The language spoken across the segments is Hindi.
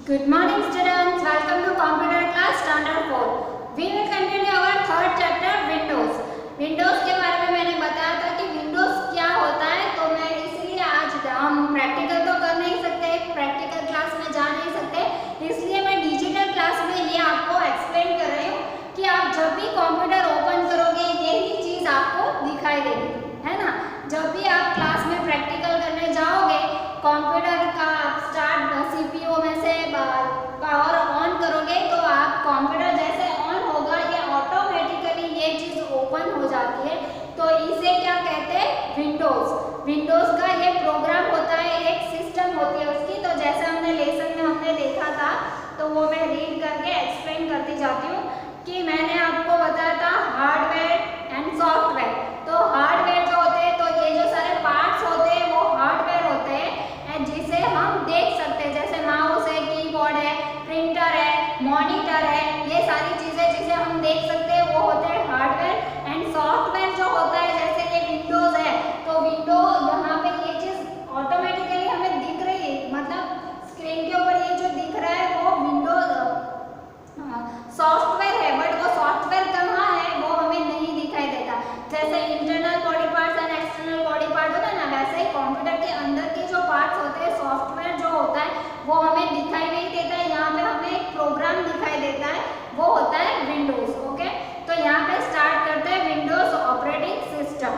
Good morning students, welcome to computer class standard 4. We will continue our third chapter Windows. Windows के बारे में मैंने बताया था कि Windows क्या होता है, तो मैं इसलिए आज हम प्रैक्टिकल तो कर नहीं सकते, प्रैक्टिकल क्लास में जा नहीं सकते, इसलिए मैं डिजिटल क्लास में ये आपको एक्सप्लेन कर रही हूँ कि आप जब भी कंप्यूटर ओपन करोगे यही चीज़ आपको दिखाई देगी, है ना। जब भी आप क्लास में प्रैक्टिकल करने जाओगे, कंप्यूटर का स्टार्ट सीपीयू में से पावर ऑन करोगे तो आप कंप्यूटर जैसे ऑन होगा ये ऑटोमेटिकली ये चीज़ ओपन हो जाती है। तो इसे क्या कहते हैं, विंडोज़ का ये प्रोग्राम होता है, एक सिस्टम होती है उसकी। तो जैसे हमने लेसन में हमने देखा था, तो वो मैं रीड करके एक्सप्लेन करती जाती हूँ कि मैंने आपको बताया था हार्डवेयर एंड सॉफ्टवेयर। तो हार्डवेयर जो होते हैं, तो ये जो सारे पार्ट्स होते हैं वो हार्डवेयर होते हैं जिसे हम देख सकते हैं, जैसे माउस है, कीबोर्ड है, प्रिंटर है, मॉनिटर है, ये सारी चीज़ें जिसे हम देख सकते हैं वो होते हैं हार्डवेयर। एंड सॉफ्टवेयर जो होता है, जैसे ये विंडोज़ है, तो विंडो यहाँ पे ये चीज़ ऑटोमेटिकली हमें दिख रही है, मतलब स्क्रीन के ऊपर ये जो दिख रहा है वो विंडोज सॉफ्टवेयर है, बट वो सॉफ्टवेयर कहाँ है वो हमें नहीं दिखाई देता। जैसे internal body parts and external body part होता है ना, वैसे ही कंप्यूटर के अंदर के जो पार्ट्स होते हैं, सॉफ्टवेयर जो होता है वो हमें दिखाई नहीं देता है। यहाँ पे हमें एक प्रोग्राम दिखाई देता है, वो होता है विंडोज। ओके, तो यहाँ पे स्टार्ट करते हैं Windows operating system.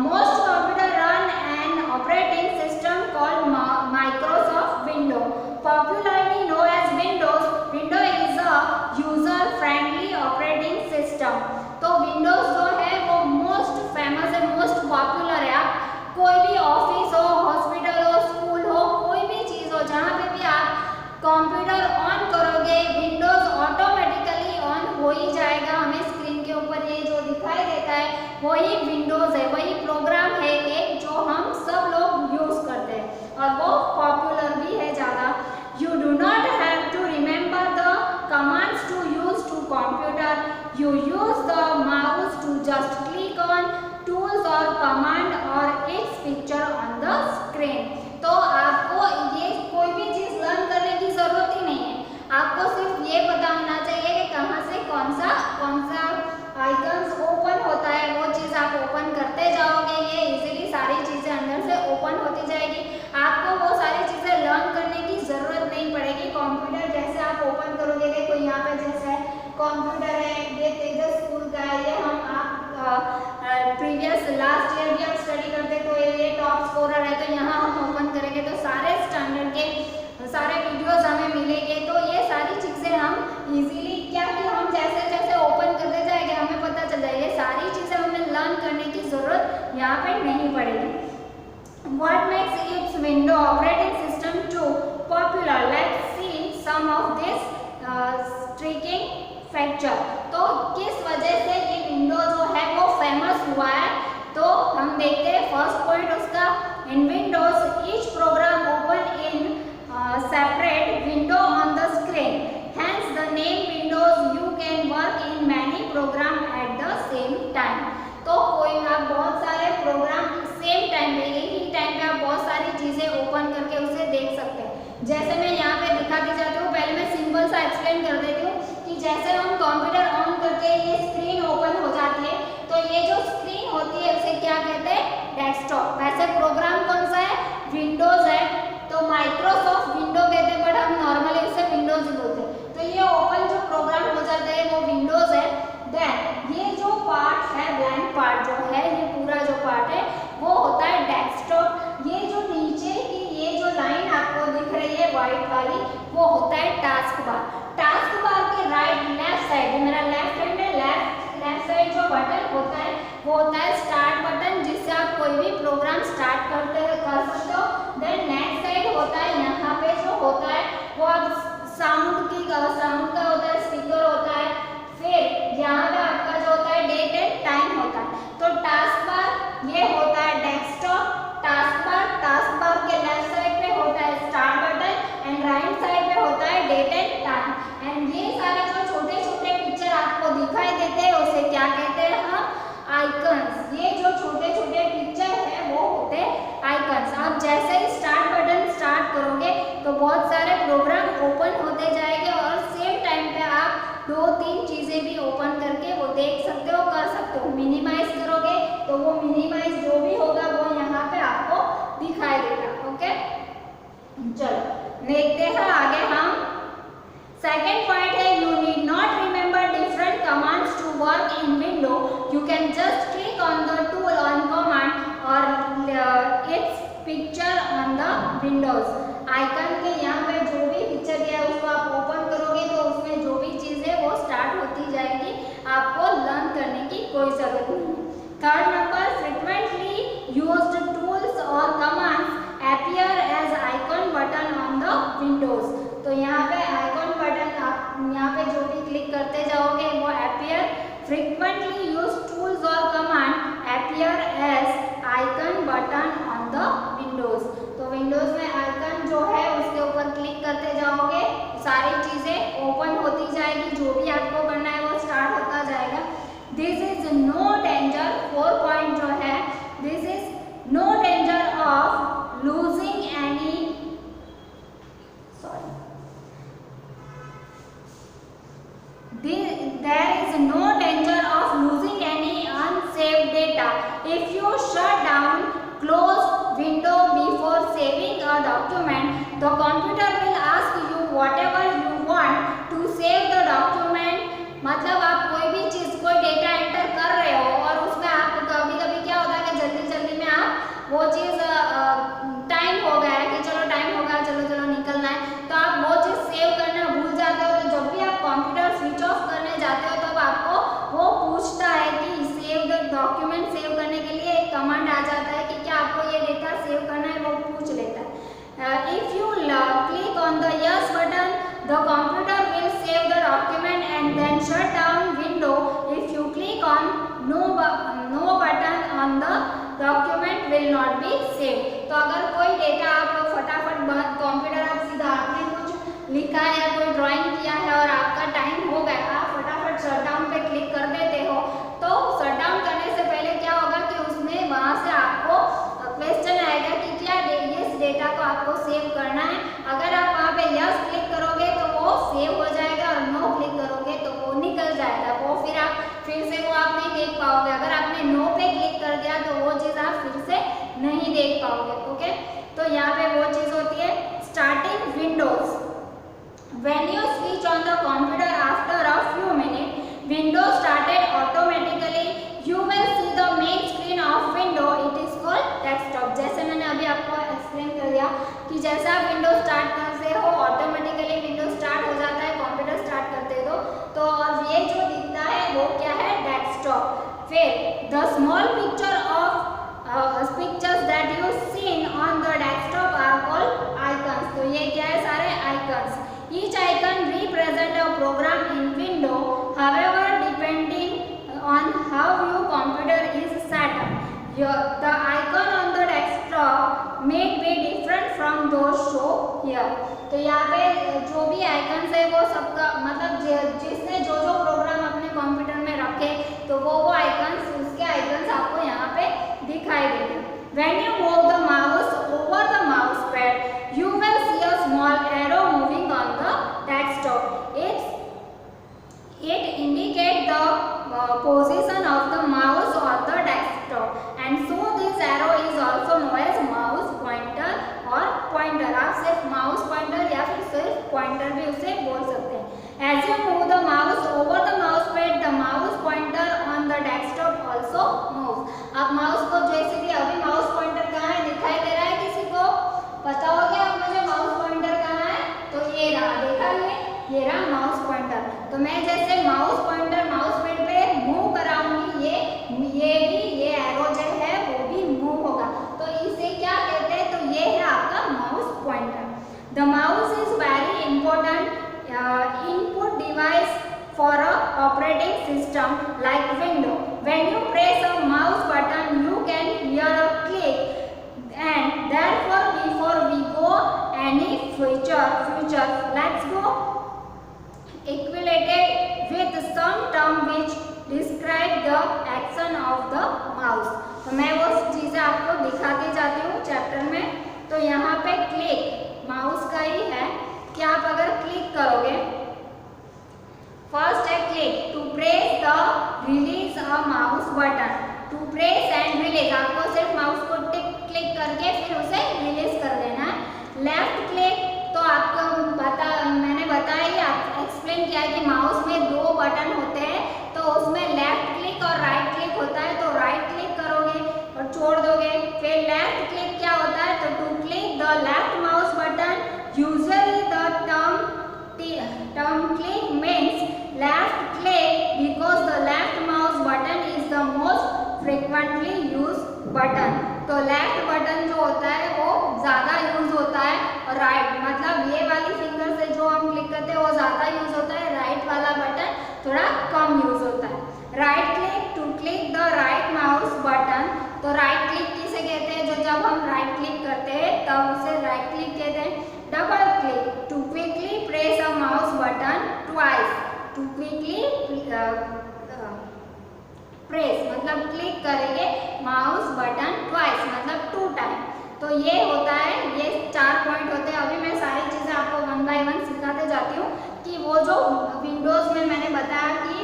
Most computer run an operating system called Microsoft window, popularly known as Windows. Windows is a user friendly operating system. तो Windows जो है वो मोस्ट फेमस है, मोस्ट पॉपुलर है। आप कोई भी ऑफिस हो, हॉस्पिटल हो, स्कूल हो, कोई भी चीज़ हो, जहाँ पे भी आप कंप्यूटर ऑन करोगे विंडोज ऑटोमेटिकली ऑन हो ही जाएगा। हमें स्क्रीन के ऊपर ये जो दिखाई देता है वही विंडोज है, वही प्रोग्राम है एक जो हम सब लोग यूज़ करते हैं और वो पॉपुलर भी है ज़्यादा। You do not have to remember the commands to use to computer. You use the mouse to just click on tools or command or its picture on the screen. तो आपको ये कोई भी चीज़ लर्न करने की ज़रूरत ही नहीं है, आपको सिर्फ ये पता होना चाहिए कि कहाँ से कौन सा आइकन्स ओपन होता है, वो चीज़ आप ओपन करते जाओगे, ये इजीली सारी चीज़ें अंदर से ओपन होती जाएगी। आपको वो सारी चीज़ें लर्न करने की ज़रूरत नहीं पड़ेगी। कंप्यूटर जैसे आप ओपन करोगे, देखो यहाँ पे जैसे कंप्यूटर है, ये तेजस स्कूल का है, ये हम आप प्रीवियस लास्ट ईयर भी आप स्टडी करते तो ये टॉप स्कोरर है, तो यहाँ हम ओपन करेंगे तो सारे स्टैंडर्ड के सारे वीडियोस हमें मिलेंगे। तो ये सारी चीज़ें हम इजीली क्या कि हम जैसे जैसे ओपन करते जाएंगे हमें पता चल जाएगा, ये सारी चीज़ें हमें लर्न करने की ज़रूरत यहाँ पे नहीं पड़ेगी। What makes its window operating system too popular? Let's see some of this striking feature. तो किस वजह से ये विंडो जो है वो फेमस हुआ है, तो हम देखते हैं फर्स्ट पॉइंट उसका। In Windows each program open in separate window on the screen, hence the name Windows. You can work in many program at the same time. तो कोई आप बहुत सारे प्रोग्राम सेम टाइम पे, एक ही टाइम पे आप बहुत सारी चीज़ें ओपन करके उसे देख सकते हैं। जैसे मैं यहाँ पे दिखाती जाती हूँ, पहले मैं सिंपल सा एक्सप्लेन कर देती हूँ कि जैसे हम कंप्यूटर ऑन करके ये स्क्रीन ओपन हो जाती है, तो ये जो स्क्रीन होती है उसे क्या कहते हैं, डेस्कटॉप। वैसे प्रोग्राम कौन सा है, विंडोज़ है, तो माइक्रोसॉफ्ट विंडो कहते हैं, बट हम नॉर्मली उसे विंडोज ही बोलते हैं। तो ये ओपन जो प्रोग्राम हो जाता है वो विंडोज है। देन ये जो पार्ट है, ब्लैंक पार्ट जो है, ये पूरा जो पार्ट है वो होता है डेस्कटॉप। ये जो नीचे की ये जो लाइन आपको दिख रही है व्हाइट वाली, वो होता है टास्क बार। टास्क बार के राइट लेफ्ट साइड, ये मेरा लेफ्ट हैंड है, लेफ्ट साइड जो बटन होता है वो होता है स्टार्ट बटन, जिससे आप देखते हैं आगे हम। सेकेंड पॉइंट है you need not remember different commands to work in window, you can just click on the tool on command और it's picture on the windows. Icon के यहाँ पे जो भी पिक्चर दिया है उसको आप ओपन करोगे तो उसमें जो भी चीज़ है वो स्टार्ट होती जाएगी, आपको लर्न करने की कोई जरूरत नहीं है। Third number, frequently used tools और commands appear as icon button on the windows। तो यहाँ पे आइकॉन बटन आप यहाँ पे जो भी क्लिक करते जाओगे वो appear, frequently used tools और command appear as icon button on the windows। तो विंडोज में आइकन जो है उसके ऊपर क्लिक करते जाओगे, सारी चीजें ओपन होती जाएगी, जो भी आपको करना है वो स्टार्ट होता जाएगा। This is no danger, 4 point जो है, this is no danger of losing any there is no danger of losing any unsaved data if you shut down close window before saving a document। the computer will ask you whatever you want to save the document। मतलब आप कोई भी चीज, कोई डेटा एंटर कर रहे हो और उसमें आप कभी-कभी क्या होता है कि जल्दी-जल्दी में आप वो चीज टाइम हो गया है कि चलो टाइम हो गया, चलो निकलना है, तो आप वो चीज सेव करना भूल जाते हो। तो जब भी आप कंप्यूटर स्विच ऑफ करने जाते हो तब आपको वो पूछता है कि सेव द डॉक्यूमेंट, सेव करने के लिए एक कमांड आ जाता है कि क्या आपको ये डेटा सेव करना है, वो पूछ लेता है। If you click on the yes button the computer will save the document and then shut down window. If you click on no button on the document will not be save. तो अगर कोई डेटा आप फटाफट कंप्यूटर आप सीधा आपने कुछ लिखा है या कोई ड्राइंग किया है और आपका टाइम हो गया, आप फटाफट शटडाउन पे क्लिक कर देते हो, तो शटडाउन करने से पहले क्या होगा कि उसमें वहाँ से आपको क्वेश्चन आएगा कि क्या इस डेटा को आपको सेव करना है। अगर आप वहाँ पे यस क्लिक करोगे तो वो सेव हो जाएगा और नो क्लिक करोगे तो वो निकल जाएगा, वो फिर से वो आप नहीं देख पाओगे। अगर आपने नो पे क्लिक कर दिया तो वो चीज़ आप फिर से नहीं देख पाओगे। ओके, तो यहाँ पे वो चीज़ होती है starting Windows. When you switch on the computer after a few minutes, Windows started automatically. You will see the main screen of window. It is called desktop। जैसे मैंने अभी आपको एक्सप्लेन कर दिया कि जैसा आप विंडोज स्टार्ट करते हो ऑटोमेटिकली विंडोज स्टार्ट हो जाता है, कंप्यूटर स्टार्ट करते हो तो और ये जो दिखता है वो क्या है, डेस्कटॉप। फिर the small pictures that you seen on the desktop are called icons। तो ये क्या है, सारे icons. Each icon represent a program in window, however depending on how your computer is set up, the icon on the desktop may be different from those shown here। तो यहाँ पे जो भी आइकन्स है वो सबका मतलब जिसने जो प्रोग्राम अपने कंप्यूटर में रखे तो वो आइकन्स, उसके आइकन्स आपको यहाँ पे दिखाई देंगे। When you move the mouse over the mouse pad, you will see a small arrow moving on the desktop. It indicates the position of the mouse on the desktop, and so this arrow is also known as mouse pointer or pointer। आप सिर्फ mouse pointer या फिर सिर्फ pointer भी उसे बोल सकते हैं। As you move the mouse over the mouse pad, the mouse pointer on the desktop also moves। आप माउस को जैसे कि अभी माउस पॉइंटर कहाँ है दिखाई दे रहा है, किसी को पता हो गया मुझे माउस पॉइंटर कहाँ है, तो ये रहा, देखा ये रहा माउस पॉइंटर। तो मैं जैसे माउस पॉइंटर माउस पैड पे मूव कराऊंगी, ये एरो जो है वो भी मूव होगा, तो इसे क्या कहते हैं, तो ये है आपका mouse pointer. The mouse is very important input device for a operating system like Windows। When you press a mouse button, you can hear a click, and therefore before we go any future, let's go equated with some term which describe the action of the mouse। तो मैं वो चीज़ें आपको दिखाती जाती हूँ चैप्टर में। तो यहाँ पे क्लिक माउस का ही है कि आप अगर क्लिक करोगे, फर्स्ट है click, to press the release a mouse button, to press and release, आपको सिर्फ माउस को क्लिक करके फिर उसे रिलीज कर देना है। लेफ्ट क्लिक, तो आप बटन। तो लेफ्ट बटन जो होता है वो ज़्यादा यूज होता है और राइट मतलब ये वाली फिंगर से जो हम क्लिक करते हैं वो ज़्यादा यूज होता है, राइट वाला बटन थोड़ा कम यूज होता है। Right click to click the right mouse button. तो राइट क्लिक किसे कहते हैं? जो जब हम राइट क्लिक करते हैं तब उसे राइट क्लिक कहते हैं। Double click to quickly press a mouse button twice. To quickly press मतलब क्लिक करेंगे माउस बटन ट्वाइस मतलब 2 टाइम। तो ये होता है, ये 4 पॉइंट होते हैं। अभी मैं सारी चीज़ें आपको 1 बाय 1 सिखाते जाती हूँ कि वो जो विंडोज़ में मैंने बताया कि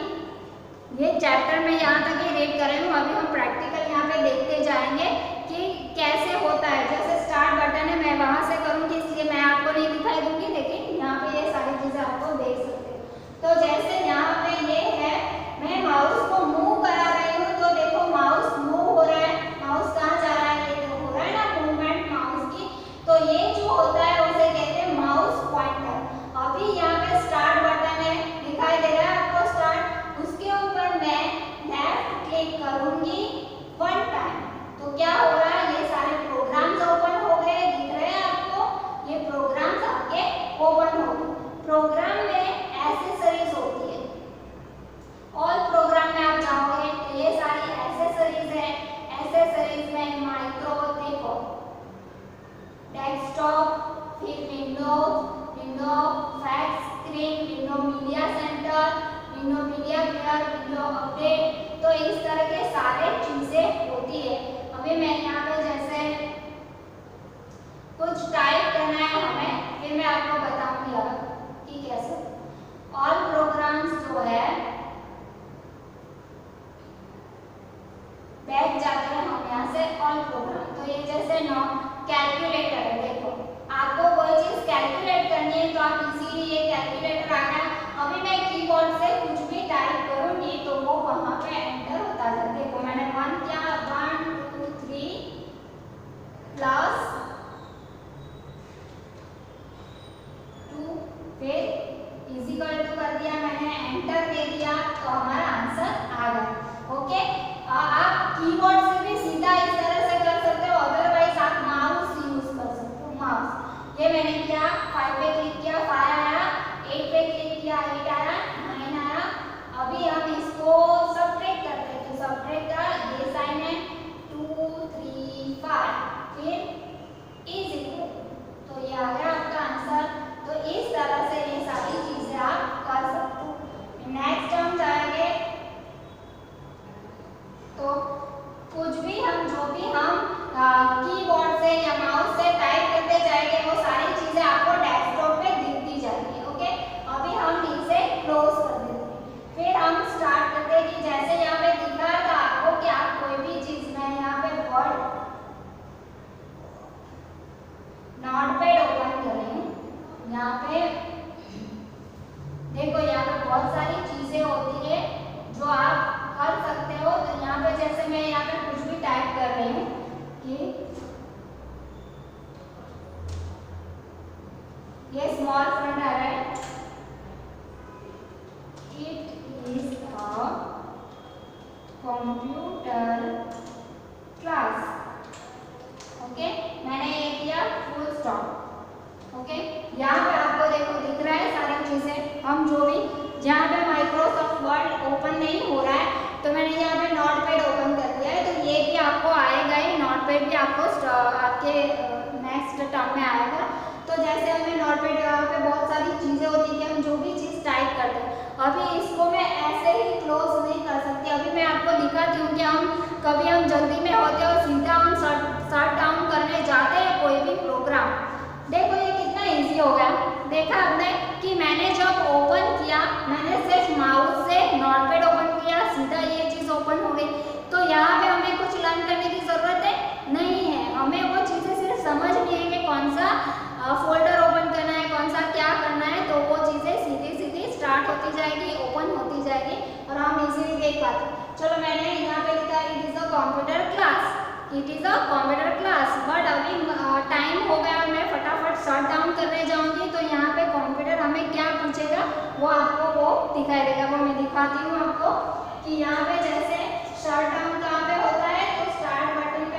ये चैप्टर में यहाँ तक ही रीड कर रही हूँ, अभी हम प्रैक्टिकल यहाँ पे देखते जाएंगे कि कैसे होता है। जैसे स्टार्ट बटन है, मैं वहाँ से करूँगी इसलिए मैं आपको नहीं दिखाई दूंगी, लेकिन यहाँ पे ये सारी चीज़ें आपको देख सकते हैं। तो जैसे यहाँ पे ये है, मैं माउस को मूव करा रही हूँ तो देखो माउस मूव हो रहा है। माउस कहाँ जा रहा है? ये हो रहा है ना मूवमेंट माउस की। तो ये जो होता है उसे कहते हैं माउस पॉइंटर। अभी यहाँ पे स्टार्ट बटन है, दिखाई दे रहा है आपको स्टार्ट, उसके ऊपर मैं लेफ्ट क्लिक करूंगी 1 टाइम। तो क्या हो रहा है? ये सारे प्रोग्राम्स ओपन हो गए, दिख रहे हैं आपको? ये प्रोग्राम्स आपके ओपन हो गए। प्रोग्राम में एसेसरीज होती है, ऑल प्रोग्राम में आप जाओगे तो ये सारी एसेसरीज है। एसेसरीज में माइक्रो देखो, डेस्कटॉप, फिर window fax screen, window media centre, window media player, window update. तो इस तरह के सारे चीजें होती है। अभी मैं यहाँ पे जैसे कुछ टाइप करना है हमें, फिर मैं आपको बताऊंगी कि कैसे। ऑल प्रोग्राम्स जो है बैठ जाते हैं हम यहाँ से ऑल प्रोग्राम। तो ये जैसे कैलकुलेटर है, देखो आपको कोई चीज कैलकुलेट करनी है तो आप इजीली ये कैलकुलेटर आ गया। अभी मैं कीबोर्ड से कुछ भी टाइप करूंगी तो वो वहां पे एंटर होता है। देखो मैंने 1 किया, 1 2 3 प्लस 2 फिर इजिकल टू कर दिया मैंने, एंटर दे दिया तो हमारा आंसर आ गया। ओके, आप कीबोर्ड से भी सीधा इस तरह से कर सकते हो, अदरवाइज आप माउस यूज कर सकते हो। माउस ये मैंने किया, 5 पे क्लिक किया 5 आया, 8 पे क्लिक किया 8 आया, 9 आया। अभी हम इसको सबट्रैक्ट करते हैं, तो सबट्रैक्ट का ये साइन है 2 3 5 फिर इज इक्वल, तो ये आ गया आपका आंसर। तो इस तरह से ये सारी चीजें आप कर सकते हो। नेक्स्ट हम जाएंगे तो कुछ भी हम जो भी हम कीबोर्ड से या माउस से टाइप करते जाएंगे वो सारी चीजें आपको डेस्कटॉप पे दिखती जाएंगी। ओके, अभी हम इसे क्लोज कर देते हैं, फिर हम स्टार्ट करते हैं कि जैसे यहाँ पे दिखा था आपको कि आप कोई भी चीज, मैं यहाँ पे वर्ड नोटपैड ओपन कर रही हूँ। यहाँ पे देखो यहाँ पे बहुत सारी चीजें होती है जो आप कर सकते हो। तो यहाँ पे जैसे मैं यहाँ पे कुछ भी टाइप कर रही हूँ कि ये स्मॉल फ्रंट आ रहा है, it is a computer class. Okay, मैंने ये किया फुल स्टॉप। ओके, यहाँ पे आपको देखो दिख रहा है सारी चीजें, हम जो भी जहाँ पे माइक्रोसॉफ्ट वर्ड ओपन नहीं हो रहा है तो मैंने यहाँ पे नोटपैड ओपन कर दिया है। तो ये भी आपको आएगा ही, नोटपैड भी आपको आपके नेक्स्ट टर्म में आएगा। तो जैसे हमें नोटपैड यहाँ पे बहुत सारी चीज़ें होती है कि हम जो भी चीज़ टाइप करते हैं, अभी इसको मैं ऐसे ही क्लोज नहीं कर सकती। अभी मैं आपको दिखाती हूँ कि हम कभी हम जल्दी में होते और सीधा हम शट डाउन करने जाते हैं कोई भी प्रोग्राम। देखो ये कितना ईजी हो गया, देखा आपने कि मैंने जब ओपन किया, मैंने सिर्फ माउस से नोटपैड ओपन किया, सीधा ये चीज़ ओपन हो गई। तो यहाँ पे हमें कुछ लर्न करने की ज़रूरत है नहीं है, हमें वो चीज़ें सिर्फ समझनी है कि कौन सा फोल्डर ओपन करना है, कौन सा क्या करना है। तो वो चीज़ें सीधी सीधी स्टार्ट होती जाएगी, ओपन होती जाएगी और हम इजीली देख पाते हैं। चलो मैंने यहाँ पे लिखा it is a computer class, it is a computer class. But अभी टाइम हो गया, मैं फटाफट शट डाउन करने जाऊँगी तो यहाँ पे कंप्यूटर हमें क्या पूछेगा वो आपको वो दिखाई देगा। वो मैं दिखाती हूँ आपको कि यहाँ पे जैसे शट डाउन कहाँ पे होता है, तो स्टार्ट बटन पे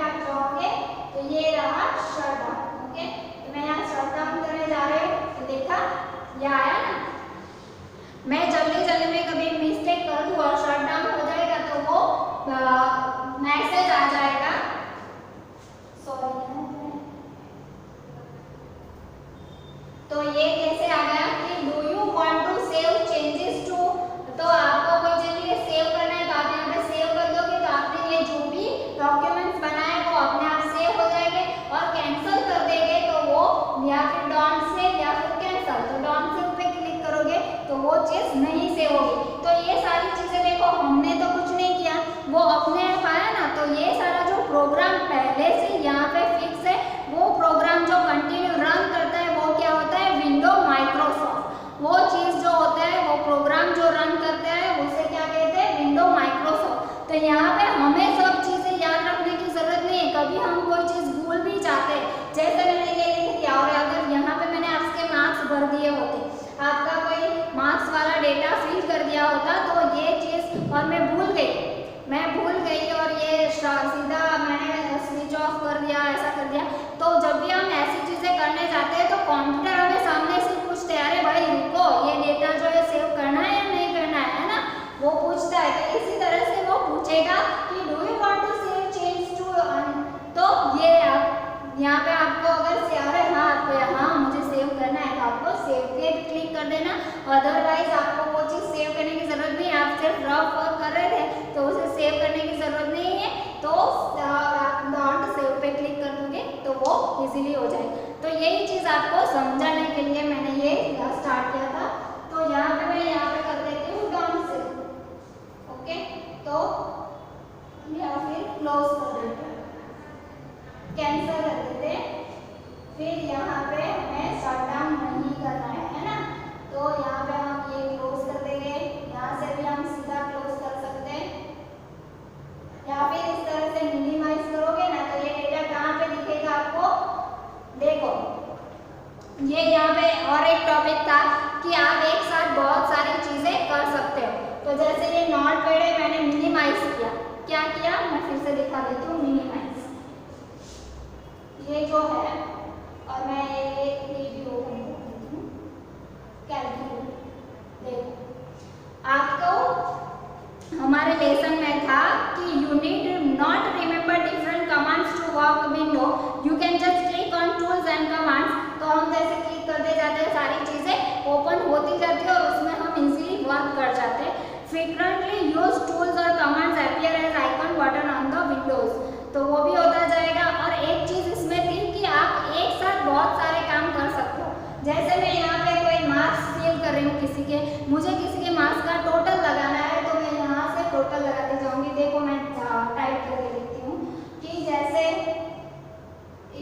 होगी। तो ये सारी चीजें देखो हमने तो कुछ नहीं किया, वो अपने आप आया ना। तो ये सारा जो प्रोग्राम पहले से यहाँ पे फिक्स है, वो प्रोग्राम जो कंटिन्यू रन करता है वो क्या होता है, विंडो माइक्रोसॉफ्ट। वो चीज जो होता है, वो प्रोग्राम जो रन करता है उसे क्या कहते हैं, विंडो माइक्रोसॉफ्ट। तो यहाँ पे हमें सब चीजें याद रखने की जरूरत नहीं है। कभी हम कोई चीज भूल भी जाते हैं, जैसे मैंने ये लिख दिया और अगर यहाँ पे मैंने आपके मार्क्स भर दिए होते, आपका कोई मार्क्स वाला डेटा फिल कर दिया होता, तो ये चीज और मैं भूल गई और ये सीधा मैंने स्विच ऑफ कर दिया, ऐसा कर दिया। तो जब भी हम ऐसी चीजें करने जाते हैं तो कंप्यूटर हमें सामने से पूछते हैं, अरे भाई रुको, ये डेटा जो है सेव करना है या नहीं करना है ना, वो पूछता है। तो इसी तरह से वो पूछेगा कि do you want to save change to, तो ये यहाँ पे आपको अगर अरे हाँ आपको हाँ मुझे सेव करना है, तो आपको सेव पे क्लिक कर देना। अदरवाइज आपको वो चीज़ सेव करने की जरूरत नहीं है। आप सिर्फ रफ वर्क कर रहे थे तो उसे सेव करने की जरूरत नहीं है, तो आप नॉट सेव पे क्लिक कर दोगे तो वो इजीली हो जाएगा। तो यही चीज़ आपको समझाने के लिए मैंने ये स्टार्ट किया था। तो यहाँ पे मैं यहाँ पे कर देती हूँ डॉन्ट सेव, ओके। तो या फिर क्लोज कर देते हैं, कैंसिल कर देते हैं। फिर यहाँ पे हमें शट डाउन नहीं करना है ना, तो यहाँ पे हम ये क्लोज कर देंगे। यहाँ से भी हम सीधा क्लोज कर सकते हैं, या फिर इस तरह से मिनिमाइज करोगे ना तो ये डेटा कहाँ पे दिखेगा आपको, देखो ये यहाँ पे और एक टॉपिक था कि आप एक साथ बहुत सारी चीजें कर सकते हो। तो जैसे ये नॉट पैड है, मैंने मिनिमाइज किया, क्या किया मैं फिर से दिखा देती हूँ, मिनिमाइज ये जो है, और मैं ये भी ओपन कर देती हूँ कैलकुलेटर। देखो आपको हमारे लेसन में था कि you need not remember different commands to work window, you can just click on tools and commands. तो हम जैसे क्लिक करते जाते हैं सारी चीजें ओपन होती जाती है और उसमें हम इजीली वर्क कर जाते हैं। फ्रीक्वेंटली यूज टूल्स और commands appear as icon button on the windows, तो वो भी होता जाएगा। और एक चीज इसमें थी कि आप एक साथ बहुत सारे काम कर सकते हो। जैसे मैं यहाँ पे कोई मार्क्स फिल कर रही हूँ किसी के, मुझे किसी के मार्क्स का टोटल लगाना है, तो मैं यहाँ से टोटल लगाती जाऊंगी। देखो मैं टाइप करके लिखती हूँ कि जैसे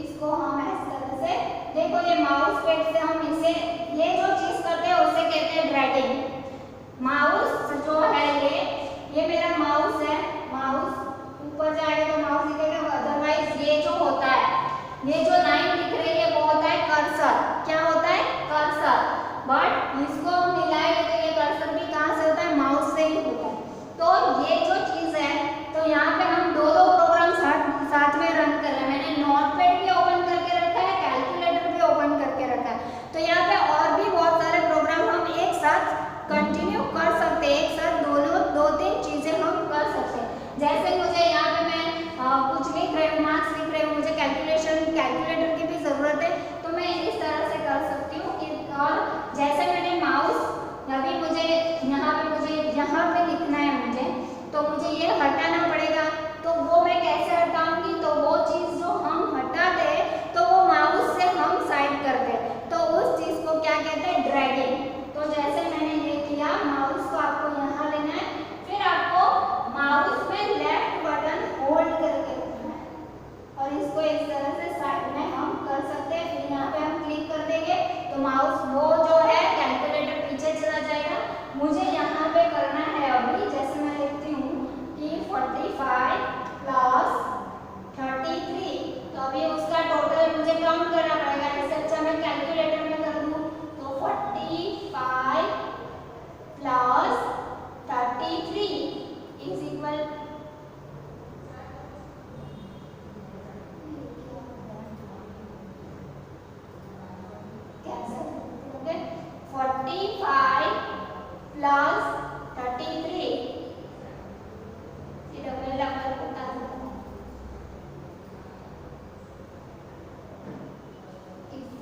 इसको हम इस तरह से, देखो ये माउस पैड से हम इसे, ये जो चीज करते हैं उसे कहते हैं ड्रैगिंग। माउस जो है ये मेरा माउस है, माउस ऊपर जाएगा तो माउस दिखेगा। अदरवाइज ये जो होता है, ये जो लाइन दिख रही है वो होता है कर्सर। क्या होता है, कर्सर। बट इसको हम मिलाएंगे तो ये कर्सर भी कहाँ से होता है, माउस से ही होता है। तो ये जो चीज है, तो यहाँ पे हम दो प्रोग्राम साथ में रन कर रहे हैं। मैंने नोटपैड भी ओपन करके रखा है, कैलकुलेटर भी ओपन करके रखा है। तो यहाँ पे और भी बहुत सारे प्रोग्राम हम एक साथ कंटिन्यू कर सकते हैं, एक साथ दो तीन चीजें हम कर सकते हैं। जैसे मुझे यहाँ पे मैं कुछ लिख रही हूँ, मार्क्स लिख रही हूँ, मुझे कैलकुलेटर की भी जरूरत है, तो मैं इस तरह से कर सकती हूँ कि, और जैसे मैंने माउस अभी मुझे यहाँ पे लिखना है मुझे, तो मुझे ये हटाना पड़ेगा। तो वो मैं कैसे हटाऊंगी, तो वो चीज जो हम हटाते हैं तो वो माउस से हम साइड करते हैं, तो उस चीज को क्या कहते हैं, ड्रैगिंग। तो जैसे मैंने ये किया, माउस को आपको यहाँ लेना है, फिर आपको माउस में लेफ्ट बटन होल्ड करके रखना है और इसको इस तरह से साइड में हम कर सकते हैं। फिर यहाँ पे हम क्लिक कर देंगे तो माउस वो जो है कैलकुलेटर पीछे चला जाएगा। मुझे यहाँ पे करना है अभी, जैसे मैं लिखती हूँ कि 45 प्लस 33, तो अभी उसका टोटल मुझे काउंट करना पड़ेगा। इससे अच्छा मैं कैलकुलेटर में कर दूँ, तो 45 plus 33 is equal, cancel, okay, 45 plus 33, ये डबल डबल होता है,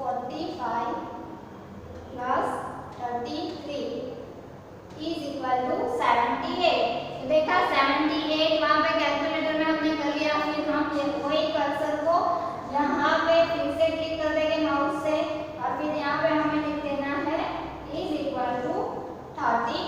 45 प्लस 33 इज इक्वल टू 78। देखा 78 वहाँ पे कैलकुलेटर में हमने कर लिया। फिर हम वही कर्सर को यहाँ पे फिर से क्लिक कर देंगे माउस से, और फिर यहाँ पे हमें लिख देना है इज इक्वल टू 33।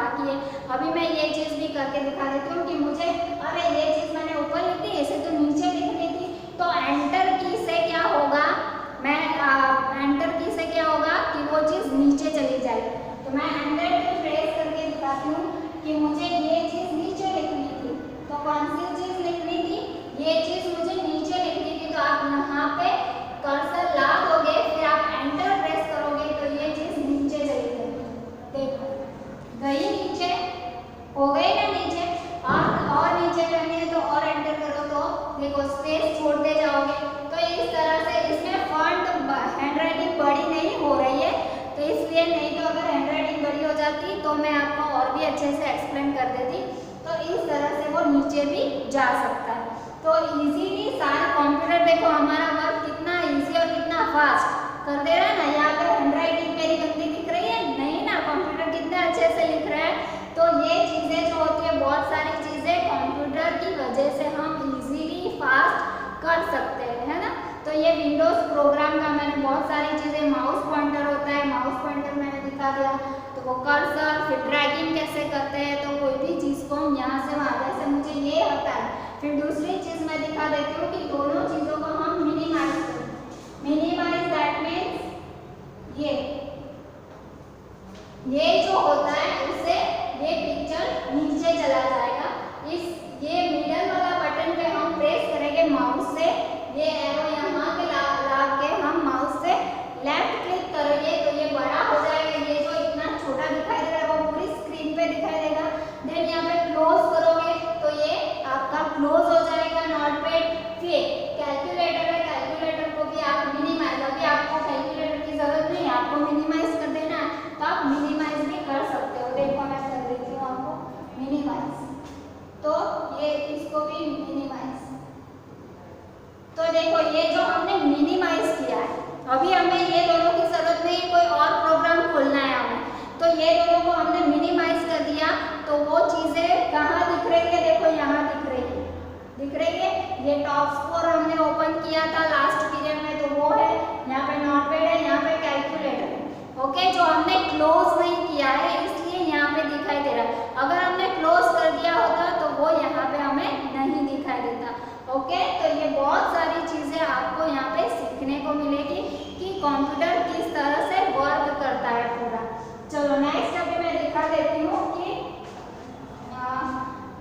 बाकी है। अभी मैं ये चीज़ भी करके दिखा देती हूँ कि मुझे अरे ये चीज़ मैंने ऊपर लिख दी, इसे तो नीचे लिखनी थी। तो एंटर की से क्या होगा, मैं एंटर की से क्या होगा कि वो चीज़ नीचे चली जाएगी। तो मैं एंटर की प्रेस करके दिखाती हूँ कि मुझे ये चीज़ नीचे लिखनी थी। तो कौन सी चीज़ लिखनी थी, ये चीज़ मुझे नीचे लिखनी थी। तो आप यहाँ पे कर्सर ला दोगे, फिर आप एंटर प्रेस करोगे तो ये चीज़ नीचे चली जाएगी। देखो गई नीचे, हो गई ना नीचे। और नीचे करनी है तो और एंटर करो तो देखो स्पेस छोड़ते जाओगे। तो इस तरह से इसमें फॉन्ट हैंडराइटिंग बड़ी नहीं हो रही है, तो इसलिए, नहीं तो अगर हैंडराइटिंग बड़ी हो जाती तो मैं आपको और भी अच्छे से एक्सप्लेन कर देती। तो इस तरह से वो नीचे भी जा सकता है। तो इजीली सारा कंप्यूटर देखो हमारा वर्क कितना इजी और कितना फास्ट कर दे रहा है ना। यहाँ पे हैंडराइटिंग मेरी गंदी दिख रही है, नहीं ना, कंप्यूटर कितना अच्छे से लिख रहा है। तो ये चीज़ें जो होती है, बहुत सारी चीज़ें कंप्यूटर की वजह से हम इजीली फास्ट कर सकते हैं, है ना। तो ये विंडोज़ प्रोग्राम का मैंने बहुत सारी चीज़ें, माउस पॉइंटर होता है, माउस पॉइंटर मैंने दिखा दिया। तो वो कर्सर, फिर ड्रैगिंग कैसे करते हैं, तो कोई भी चीज़ को हम यहाँ से वहाँ, जैसे मुझे ये आता है। फिर दूसरी चीज़ मैं दिखा देती हूँ कि दोनों चीज़ों को हम मिनिमाइज करें। मिनिमाइज दैट मीन्स ये जो होता है उससे ये पिक्चर नीचे चला जाएगा। ये मिडल वाला बटन पे हम प्रेस करेंगे माउस से, ये एरो यहाँ पे ला के हम माउस से लेफ्ट क्लिक करेंगे तो ये बड़ा हो जाएगा। ये जो इतना छोटा दिखाई दे रहा है वो पूरी स्क्रीन पे दिखाई देगा। देन यहाँ पे क्लोज करोगे तो ये आपका क्लोज हो जाएगा नोटपैड। फिर कैलकुलेटर है, कैलकुलेटर को भी आप मिनिमाइज, अभी आपको कैलकुलेटर की जरूरत नहीं है, आपको मिनिमाइज कर देना है तो आप मिनिमाइज भी कर सकते हो। देखो मैं कर देती हूँ आपको मिनिमाइज, तो ये इसको भी मिनिमाइज। तो देखो ये जो हमने मिनिमाइज किया है, अभी हमें ये दोनों की जरूरत नहीं, कोई और प्रोग्राम खोलना है हमें, तो ये दोनों को हमने मिनिमाइज कर दिया। तो वो चीजें कहाँ दिख रही है, देखो यहाँ दिख रही है, दिख रही है। ये टॉप स्कोर हमने ओपन किया था लास्ट पीरियड में, तो वो है यहाँ पे नोटपैड है, यहाँ पे कैलकुलेटर है। ओके, जो हमने क्लोज नहीं किया है इसलिए यहाँ पे दिखाई दे रहा है। अगर हमने क्लोज कर दिया होता तो वो यहाँ पे हमें नहीं दिखाई देता। ओके, तो ये बहुत सारी चीजें आपको यहाँ पे सीखने को मिलेगी कि कंप्यूटर किस तरह से वर्क करता है पूरा। चलो नेक्स्ट अभी मैं दिखा देती हूँ कि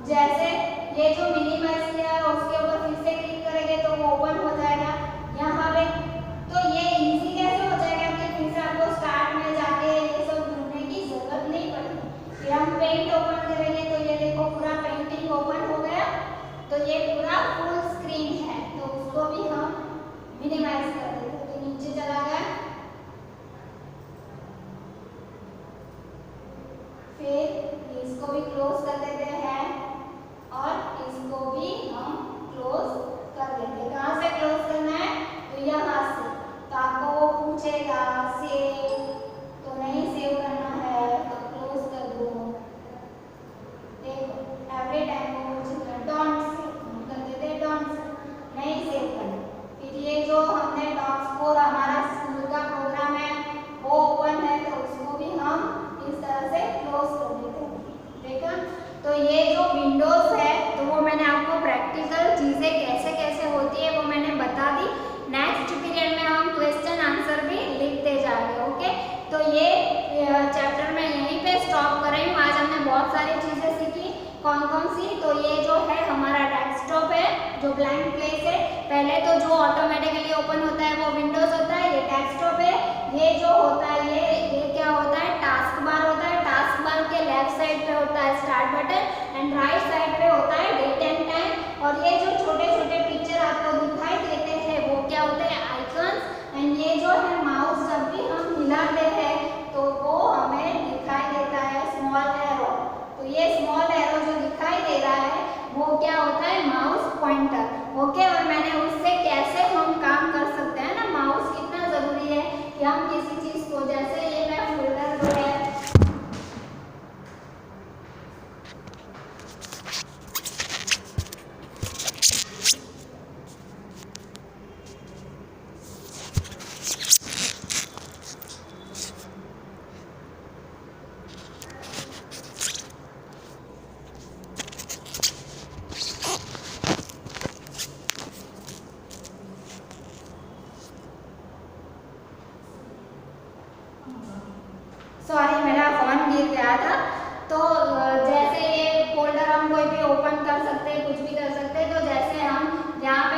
जैसे ये जो मिनिमाइज किया है उसके ऊपर फिर से क्लिक करेंगे तो वो ओपन हो जाएगा यहाँ पे। तो ये इजी कैसे हो जाएगा कि फिर से आपको स्टार्ट में जाके ये सब ढूंढने की जरूरत नहीं पड़ेगी। फिर हम पेंट ओपन करेंगे तो ये देखो पूरा पेंटिंग ओपन हो गया। तो ये पूरा फुल स्क्रीन है, तो उसको भी हम मिनिमाइज कर देते हैं। तो नीचे चला गया, फिर इसको भी क्लोज कर देते हैं और इसको भी हम क्लोज कर देते हैं। कहाँ से क्लोज करना है, तो यहाँ से। तो आपको वो पूछेगा सेव, तो नहीं सेव करना है तो क्लोज कर दो। देखो एवरी टाइम वो पूछेगा डोंट सेव, कर देते हैं डोंट सेव, नहीं सेव करना। फिर ये जो हमने टॉप स्कोर हमारा स्कूल का प्रोग्राम है वो ओपन है, तो उसको भी हम इस तरह से क्लोज कर देते हैं। देखा, तो ये जो विंडोज है तो वो मैंने आपको प्रैक्टिकल चीजें कैसे कैसे होती है वो मैंने बता दी। नेक्स्ट पीरियड में हम क्वेश्चन आंसर भी लिखते जाएंगे। ओके, तो ये चैप्टर में यहीं पे स्टॉप कर रही हूँ। आज हमने बहुत सारी चीजें सीखी, कौन कौन सी, तो ये जो है हमारा डेस्कटॉप है जो ब्लैंक प्लेस है। पहले तो जो ऑटोमेटिकली ओपन होता है वो विंडोज होता है, ये डेस्कटॉप है। ये जो होता है ये क्या होता है, टास्क बार होता है। टास्क बार के लेफ्ट साइड पे होता है start button and right side पे होता है डेट एंड टाइम। और ये जो छोटे छोटे पिक्चर आपको दिखाई देते हैं वो क्या होते हैं, आइकन्स। एंड ये जो है माउस जब भी हम हिलाते हैं तो वो हमें दिखाई देता है स्मॉल एरो। तो ये स्मॉल एरो जो दिखाई दे रहा है वो क्या होता है, माउस पॉइंटर। ओके, और मैंने उससे कैसे हम काम कर सकते हैं ना, माउस कितना जरूरी है कि हम किसी चीज को, जैसे ये मैं फोल्डर जो है सॉरी मेरा फोन गिर गया था। तो जैसे ये फोल्डर हम कोई भी ओपन कर सकते हैं, कुछ भी कर सकते हैं। तो जैसे हम यहाँ पे